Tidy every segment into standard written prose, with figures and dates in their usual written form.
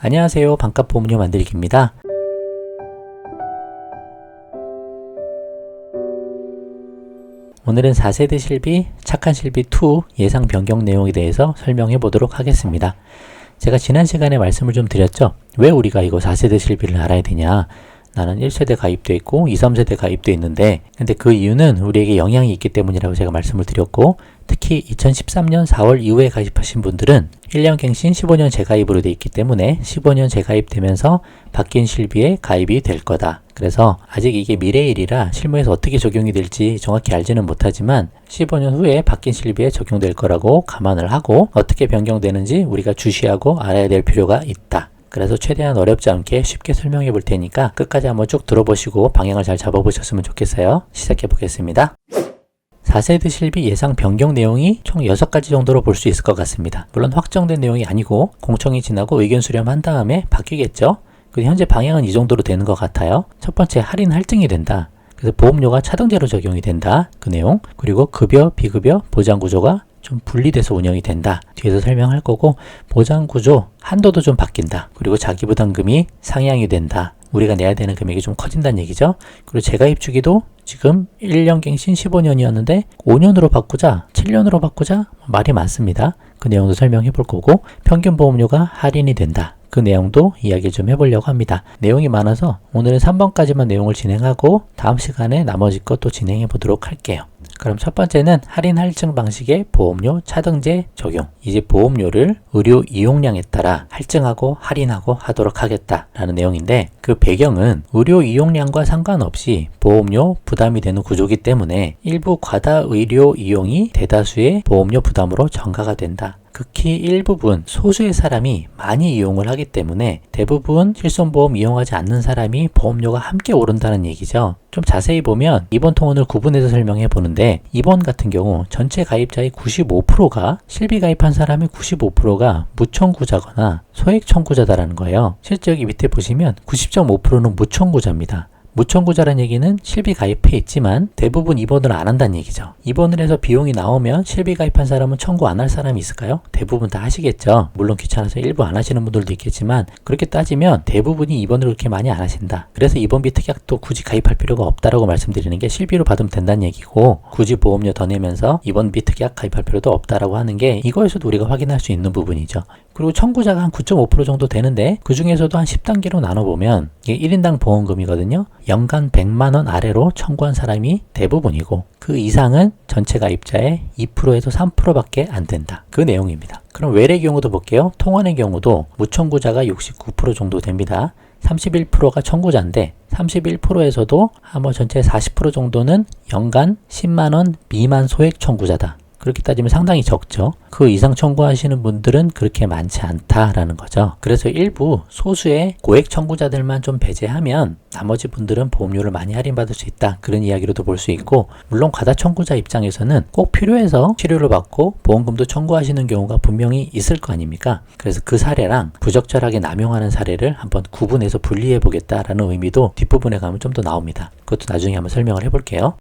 안녕하세요. 반값 보험료 만들기입니다. 오늘은 4세대 실비, 착한 실비 2 예상 변경 내용에 대해서 설명해 보도록 하겠습니다. 제가 지난 시간에 말씀을 좀 드렸죠. 왜 우리가 이거 4세대 실비를 알아야 되냐? 나는 1세대 가입돼 있고 2, 3세대 가입돼 있는데 근데 그 이유는 우리에게 영향이 있기 때문이라고 제가 말씀을 드렸고, 특히 2013년 4월 이후에 가입하신 분들은 1년 갱신 15년 재가입으로 되어 있기 때문에 15년 재가입되면서 바뀐 실비에 가입이 될 거다. 그래서 아직 이게 미래일이라 실무에서 어떻게 적용이 될지 정확히 알지는 못하지만 15년 후에 바뀐 실비에 적용될 거라고 감안을 하고, 어떻게 변경되는지 우리가 주시하고 알아야 될 필요가 있다. 그래서 최대한 어렵지 않게 쉽게 설명해 볼 테니까 끝까지 한번 쭉 들어보시고 방향을 잘 잡아보셨으면 좋겠어요. 시작해 보겠습니다. 4세대 실비 예상 변경 내용이 총 6가지 정도로 볼 수 있을 것 같습니다. 물론 확정된 내용이 아니고 공청이 지나고 의견 수렴한 다음에 바뀌겠죠. 근데 현재 방향은 이 정도로 되는 것 같아요. 첫 번째, 할인 할증이 된다. 그래서 보험료가 차등제로 적용이 된다. 그 내용. 그리고 급여, 비급여, 보장구조가 좀 분리돼서 운영이 된다. 뒤에서 설명할 거고, 보장구조 한도도 좀 바뀐다. 그리고 자기부담금이 상향이 된다. 우리가 내야 되는 금액이 좀 커진다는 얘기죠. 그리고 재가입 주기도 지금 1년 갱신 15년이었는데 5년으로 바꾸자, 7년으로 바꾸자, 말이 많습니다. 그 내용도 설명해 볼 거고, 평균 보험료가 할인이 된다. 그 내용도 이야기 좀 해보려고 합니다. 내용이 많아서 오늘은 3번까지만 내용을 진행하고 다음 시간에 나머지 것도 진행해 보도록 할게요. 그럼 첫 번째는 할인 할증 방식의 보험료 차등제 적용. 이제 보험료를 의료 이용량에 따라 할증하고 할인하고 하도록 하겠다라는 내용인데, 그 배경은 의료 이용량과 상관없이 보험료 부담이 되는 구조이기 때문에 일부 과다 의료 이용이 대다수의 보험료 부담으로 전가가 된다. 극히 일부분, 소수의 사람이 많이 이용을 하기 때문에 대부분 실손보험 이용하지 않는 사람이 보험료가 함께 오른다는 얘기죠. 좀 자세히 보면 입원 통원을 구분해서 설명해 보는데, 입원 같은 경우 전체 가입자의 95%가, 실비 가입한 사람의 95%가 무청구자거나 소액 청구자다라는 거예요. 실제 여기 밑에 보시면 90.5%는 무청구자입니다. 무청구자란 얘기는 실비 가입해 있지만 대부분 입원을 안 한다는 얘기죠. 입원을 해서 비용이 나오면 실비 가입한 사람은 청구 안 할 사람이 있을까요? 대부분 다 하시겠죠. 물론 귀찮아서 일부 안 하시는 분들도 있겠지만, 그렇게 따지면 대부분이 입원을 그렇게 많이 안 하신다. 그래서 입원비 특약도 굳이 가입할 필요가 없다라고 말씀드리는 게, 실비로 받으면 된다는 얘기고, 굳이 보험료 더 내면서 입원비 특약 가입할 필요도 없다라고 하는 게 이거에서도 우리가 확인할 수 있는 부분이죠. 그리고 청구자가 한 9.5% 정도 되는데, 그 중에서도 한 10단계로 나눠보면 이게 1인당 보험금이거든요. 연간 100만원 아래로 청구한 사람이 대부분이고, 그 이상은 전체 가입자의 2%에서 3%밖에 안 된다. 그 내용입니다. 그럼 외래 경우도 볼게요. 통원의 경우도 무청구자가 69% 정도 됩니다. 31%가 청구자인데 31%에서도 아마 전체 40% 정도는 연간 10만원 미만 소액 청구자다. 그렇게 따지면 상당히 적죠. 그 이상 청구하시는 분들은 그렇게 많지 않다라는 거죠. 그래서 일부 소수의 고액 청구자들만 좀 배제하면 나머지 분들은 보험료를 많이 할인받을 수 있다. 그런 이야기로도 볼 수 있고, 물론 과다 청구자 입장에서는 꼭 필요해서 치료를 받고 보험금도 청구하시는 경우가 분명히 있을 거 아닙니까? 그래서 그 사례랑 부적절하게 남용하는 사례를 한번 구분해서 분리해 보겠다라는 의미도 뒷부분에 가면 좀 더 나옵니다. 그것도 나중에 한번 설명을 해볼게요.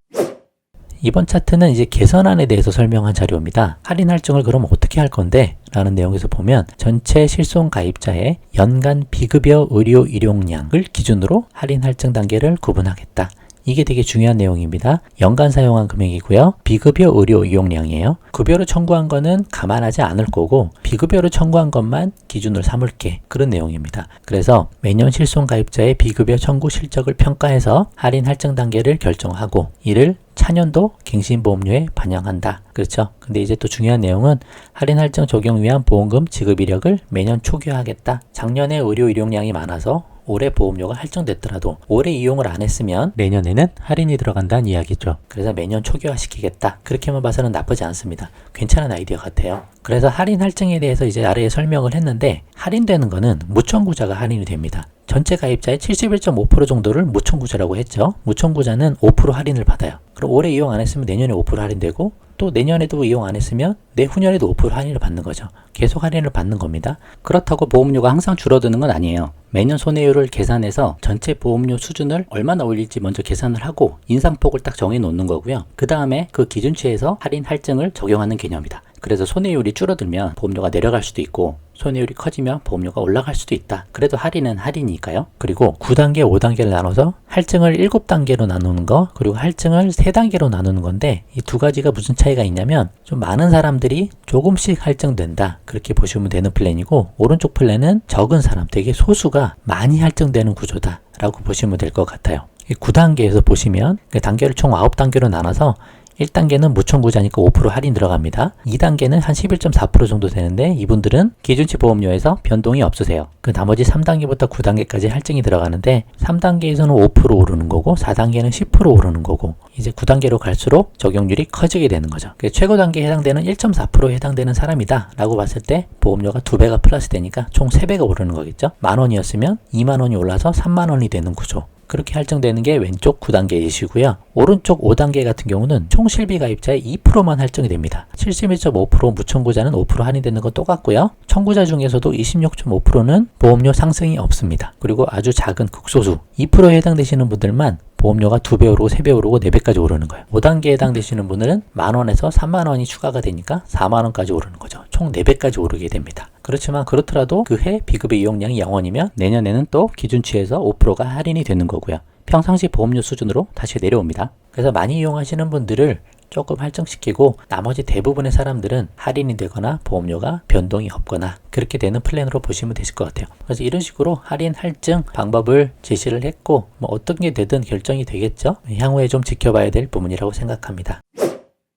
이번 차트는 이제 개선안에 대해서 설명한 자료입니다. 할인 할증을 그럼 어떻게 할 건데? 라는 내용에서 보면 전체 실손 가입자의 연간 비급여 의료 일용량을 기준으로 할인 할증 단계를 구분하겠다. 이게 되게 중요한 내용입니다. 연간 사용한 금액이고요. 비급여 의료 이용량이에요. 급여로 청구한 거는 감안하지 않을 거고, 비급여로 청구한 것만 기준으로 삼을게. 그런 내용입니다. 그래서 매년 실손 가입자의 비급여 청구 실적을 평가해서 할인 할증 단계를 결정하고, 이를 차년도 갱신보험료에 반영한다. 그렇죠? 근데 이제 또 중요한 내용은 할인 할증 적용 위한 보험금 지급 이력을 매년 초기화하겠다. 작년에 의료 일용량이 많아서 올해 보험료가 할증됐더라도 올해 이용을 안 했으면 내년에는 할인이 들어간다는 이야기죠. 그래서 매년 초기화시키겠다. 그렇게만 봐서는 나쁘지 않습니다. 괜찮은 아이디어 같아요. 그래서 할인 할증에 대해서 이제 아래에 설명을 했는데, 할인되는 거는 무청구자가 할인이 됩니다. 전체 가입자의 71.5% 정도를 무청구자라고 했죠. 무청구자는 5% 할인을 받아요. 그럼 올해 이용 안 했으면 내년에 5% 할인되고, 또 내년에도 이용 안 했으면 내후년에도 5% 할인을 받는 거죠. 계속 할인을 받는 겁니다. 그렇다고 보험료가 항상 줄어드는 건 아니에요. 매년 손해율을 계산해서 전체 보험료 수준을 얼마나 올릴지 먼저 계산을 하고 인상폭을 딱 정해 놓는 거고요. 그 다음에 그 기준치에서 할인 할증을 적용하는 개념이다. 그래서 손해율이 줄어들면 보험료가 내려갈 수도 있고, 손해율이 커지면 보험료가 올라갈 수도 있다. 그래도 할인은 할인이니까요. 그리고 9단계, 5단계를 나눠서 할증을 7단계로 나누는 거, 그리고 할증을 3단계로 나누는 건데 이 두 가지가 무슨 차이가 있냐면 좀 많은 사람들이 조금씩 할증된다. 그렇게 보시면 되는 플랜이고, 오른쪽 플랜은 적은 사람, 되게 소수가 많이 할증되는 구조다 라고 보시면 될 것 같아요. 9단계에서 보시면 단계를 총 9단계로 나눠서 1단계는 무청구자니까 5% 할인 들어갑니다. 2단계는 한 11.4% 정도 되는데 이분들은 기준치 보험료에서 변동이 없으세요. 그 나머지 3단계부터 9단계까지 할증이 들어가는데 3단계에서는 5% 오르는 거고 4단계는 10% 오르는 거고 이제 9단계로 갈수록 적용률이 커지게 되는 거죠. 최고 단계에 해당되는 1.4%에 해당되는 사람이다 라고 봤을 때 보험료가 2배가 플러스 되니까 총 3배가 오르는 거겠죠. 10,000원이었으면 20,000원이 올라서 30,000원이 되는 구조. 그렇게 할증되는 게 왼쪽 9단계이시고요. 오른쪽 5단계 같은 경우는 총 실비 가입자의 2%만 할증이 됩니다. 71.5% 무청구자는 5% 할인되는 건 똑같고요. 청구자 중에서도 26.5%는 보험료 상승이 없습니다. 그리고 아주 작은 극소수 2%에 해당되시는 분들만 보험료가 2배 오르고 3배 오르고 4배까지 오르는 거예요. 5단계에 해당되시는 분들은 10,000원에서 30,000원이 추가가 되니까 40,000원까지 오르는 거죠. 총 4배까지 오르게 됩니다. 그렇지만 그렇더라도 그 해 비급의 이용량이 0원이면 내년에는 또 기준치에서 5%가 할인이 되는 거고요. 평상시 보험료 수준으로 다시 내려옵니다. 그래서 많이 이용하시는 분들을 조금 할증시키고 나머지 대부분의 사람들은 할인이 되거나 보험료가 변동이 없거나 그렇게 되는 플랜으로 보시면 되실 것 같아요. 그래서 이런 식으로 할인, 할증 방법을 제시를 했고 어떤 게 되든 결정이 되겠죠. 향후에 좀 지켜봐야 될 부분이라고 생각합니다.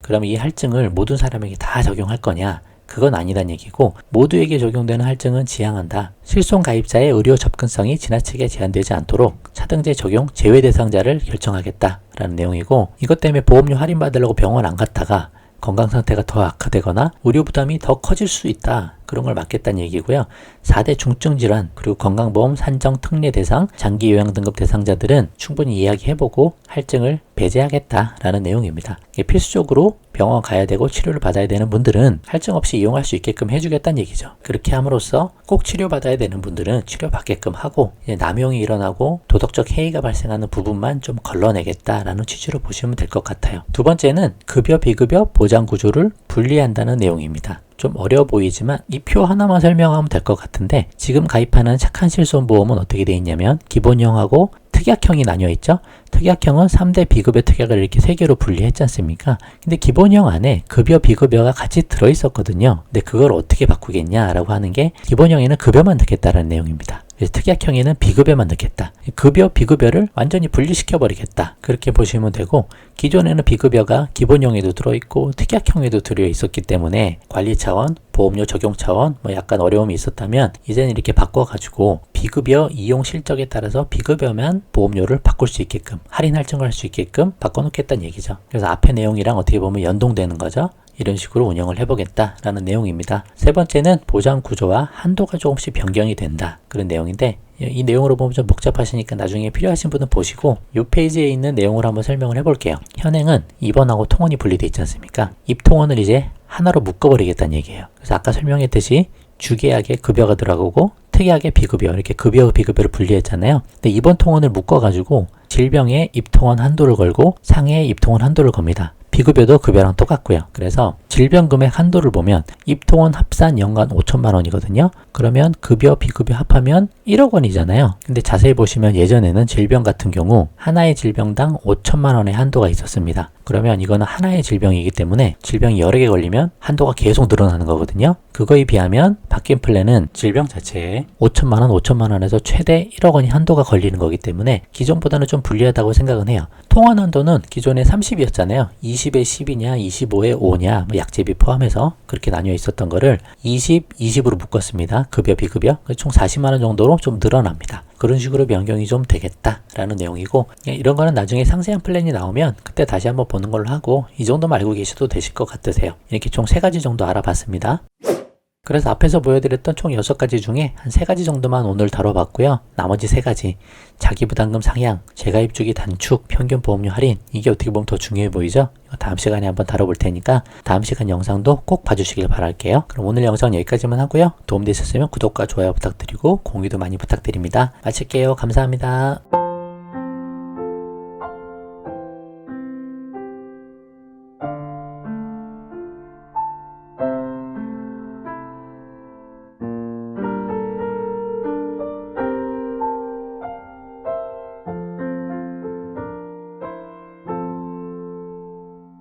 그럼 이 할증을 모든 사람에게 다 적용할 거냐? 그건 아니란 얘기고 모두에게 적용되는 할증은 지양한다. 실손 가입자의 의료 접근성이 지나치게 제한되지 않도록 차등제 적용 제외 대상자를 결정하겠다라는 내용이고 이것 때문에 보험료 할인받으려고 병원 안 갔다가 건강 상태가 더 악화되거나 의료 부담이 더 커질 수 있다. 그런 걸 막겠다는 얘기고요. 4대 중증 질환 그리고 건강보험 산정 특례 대상 장기 요양 등급 대상자들은 충분히 이야기해보고 할증을 배제하겠다라는 내용입니다. 이게 필수적으로 병원 가야 되고 치료를 받아야 되는 분들은 할증 없이 이용할 수 있게끔 해주겠다는 얘기죠. 그렇게 함으로써 꼭 치료받아야 되는 분들은 치료받게끔 하고 이제 남용이 일어나고 도덕적 해이가 발생하는 부분만 좀 걸러내겠다라는 취지로 보시면 될 것 같아요. 두 번째는 급여 비급여 보장 구조를 분리한다는 내용입니다. 좀 어려워 보이지만 이 표 하나만 설명하면 될 것 같은데 지금 가입하는 착한 실손보험은 어떻게 되어 있냐면 기본형하고 특약형이 나뉘어 있죠. 특약형은 3대 비급여 특약을 이렇게 3개로 분리했지 않습니까? 근데 기본형 안에 급여 비급여가 같이 들어있었거든요. 근데 그걸 어떻게 바꾸겠냐라고 하는 게 기본형에는 급여만 넣겠다라는 내용입니다. 그래서 특약형에는 비급여만 넣겠다. 급여, 비급여를 완전히 분리시켜 버리겠다. 그렇게 보시면 되고 기존에는 비급여가 기본형에도 들어있고 특약형에도 들어있었기 때문에 관리 차원, 보험료 적용 차원 약간 어려움이 있었다면 이제는 이렇게 바꿔가지고 비급여 이용 실적에 따라서 비급여만 보험료를 바꿀 수 있게끔 할인 할증을 할 수 있게끔 바꿔놓겠다는 얘기죠. 그래서 앞에 내용이랑 어떻게 보면 연동되는 거죠. 이런 식으로 운영을 해보겠다라는 내용입니다. 세 번째는 보장 구조와 한도가 조금씩 변경이 된다. 그런 내용인데 이 내용으로 보면 좀 복잡하시니까 나중에 필요하신 분은 보시고 이 페이지에 있는 내용을 한번 설명을 해볼게요. 현행은 입원하고 통원이 분리되어 있지 않습니까? 입통원을 이제 하나로 묶어버리겠다는 얘기예요. 그래서 아까 설명했듯이 주계약에 급여가 들어가고 특약에 비급여 이렇게 급여 비급여를 분리했잖아요. 근데 입원 통원을 묶어가지고 질병에 입통원 한도를 걸고 상해에 입통원 한도를 겁니다. 비급여도 급여랑 똑같고요. 그래서 질병금액 한도를 보면 입통원 합산 연간 5천만 원이거든요. 그러면 급여, 비급여 합하면 1억 원이잖아요. 근데 자세히 보시면 예전에는 질병 같은 경우 하나의 질병당 5천만 원의 한도가 있었습니다. 그러면 이거는 하나의 질병이기 때문에 질병이 여러 개 걸리면 한도가 계속 늘어나는 거거든요. 그거에 비하면 바뀐 플랜은 질병 자체에 5천만 원, 5천만 원에서 최대 1억 원이 한도가 걸리는 거기 때문에 기존보다는 좀 불리하다고 생각은 해요. 통원 한도는 기존에 30이었잖아요. 20에 10이냐, 25에 5냐, 약제비 포함해서 그렇게 나뉘어 있었던 거를 20, 20으로 묶었습니다. 급여, 비급여. 총 40만 원 정도로 좀 늘어납니다. 그런 식으로 변경이 좀 되겠다라는 내용이고 이런 거는 나중에 상세한 플랜이 나오면 그때 다시 한번 보는 걸로 하고 이 정도만 알고 계셔도 되실 것 같으세요. 이렇게 총 3가지 정도 알아봤습니다. 그래서 앞에서 보여드렸던 총 6가지 중에 한 3가지 정도만 오늘 다뤄봤고요. 나머지 3가지 자기부담금 상향, 재가입주기 단축, 평균 보험료 할인 이게 어떻게 보면 더 중요해 보이죠? 다음 시간에 한번 다뤄볼 테니까 다음 시간 영상도 꼭 봐주시길 바랄게요. 그럼 오늘 영상 여기까지만 하고요. 도움되셨으면 구독과 좋아요 부탁드리고 공유도 많이 부탁드립니다. 마칠게요. 감사합니다.